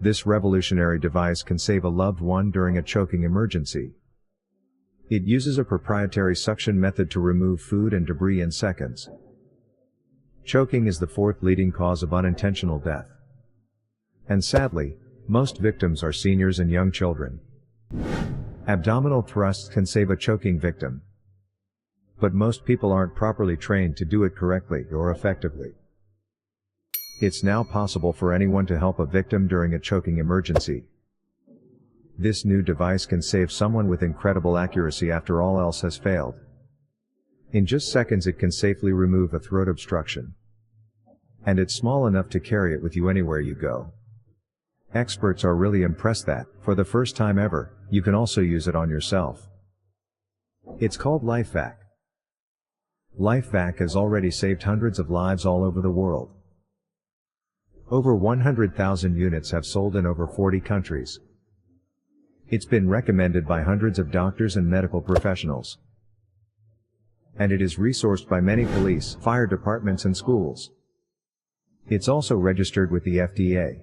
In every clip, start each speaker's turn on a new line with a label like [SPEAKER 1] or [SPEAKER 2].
[SPEAKER 1] This revolutionary device can save a loved one during a choking emergency. It uses a proprietary suction method to remove food and debris in seconds. Choking is the fourth leading cause of unintentional death. And sadly, most victims are seniors and young children. Abdominal thrusts can save a choking victim. But most people aren't properly trained to do it correctly or effectively. It's now possible for anyone to help a victim during a choking emergency. This new device can save someone with incredible accuracy after all else has failed. In just seconds it can safely remove a throat obstruction. And it's small enough to carry it with you anywhere you go. Experts are really impressed that, for the first time ever, you can also use it on yourself. It's called LifeVac. LifeVac has already saved hundreds of lives all over the world. Over 100,000 units have sold in over 40 countries. It's been recommended by hundreds of doctors and medical professionals. And it is resourced by many police, fire departments and schools. It's also registered with the FDA.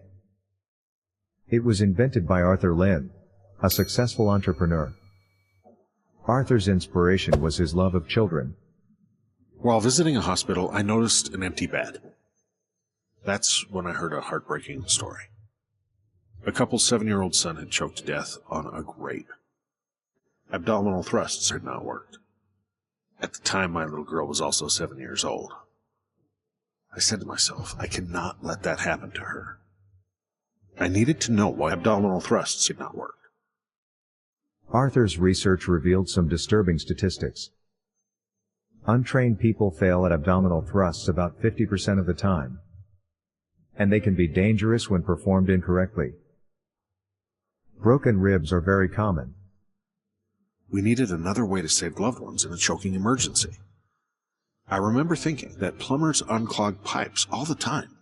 [SPEAKER 1] It was invented by Arthur Lynn, a successful entrepreneur. Arthur's inspiration was his love of children.
[SPEAKER 2] While visiting a hospital, I noticed an empty bed. That's when I heard a heartbreaking story. A couple's 7-year-old son had choked to death on a grape. Abdominal thrusts had not worked. At the time, my little girl was also 7 years old. I said to myself, I cannot let that happen to her. I needed to know why abdominal thrusts had not worked.
[SPEAKER 1] Arthur's research revealed some disturbing statistics. Untrained people fail at abdominal thrusts about 50% of the time. And they can be dangerous when performed incorrectly. Broken ribs are very common.
[SPEAKER 2] We needed another way to save loved ones in a choking emergency. I remember thinking that plumbers unclog pipes all the time.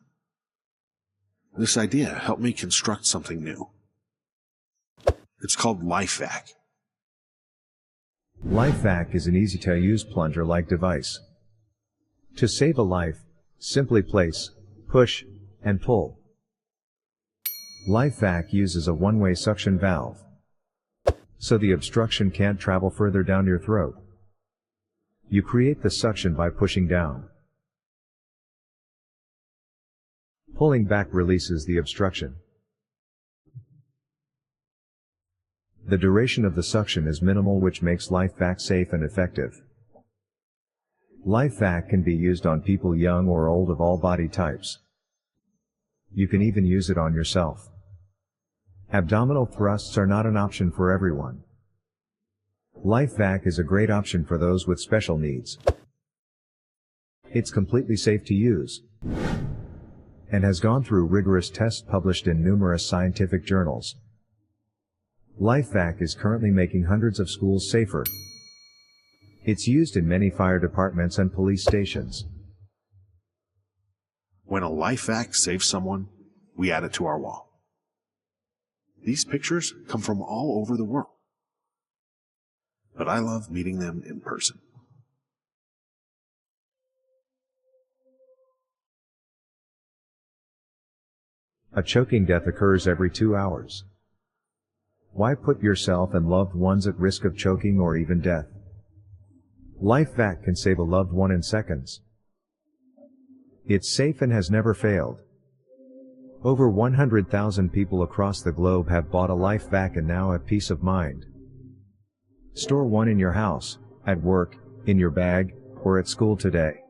[SPEAKER 2] This idea helped me construct something new. It's called LifeVac.
[SPEAKER 1] LifeVac is an easy-to-use plunger-like device. To save a life, simply place, push, and pull. LifeVac uses a one-way suction valve, so the obstruction can't travel further down your throat. You create the suction by pushing down. Pulling back releases the obstruction. The duration of the suction is minimal, which makes LifeVac safe and effective. LifeVac can be used on people young or old of all body types. You can even use it on yourself. Abdominal thrusts are not an option for everyone. LifeVac is a great option for those with special needs. It's completely safe to use and has gone through rigorous tests published in numerous scientific journals. LifeVac is currently making hundreds of schools safer. It's used in many fire departments and police stations.
[SPEAKER 2] When a LifeVac saves someone, we add it to our wall. These pictures come from all over the world, but I love meeting them in person.
[SPEAKER 1] A choking death occurs every 2 hours. Why put yourself and loved ones at risk of choking or even death? LifeVac can save a loved one in seconds. It's safe and has never failed. Over 100,000 people across the globe have bought a LifeVac and now have peace of mind. Store one in your house, at work, in your bag, or at school today.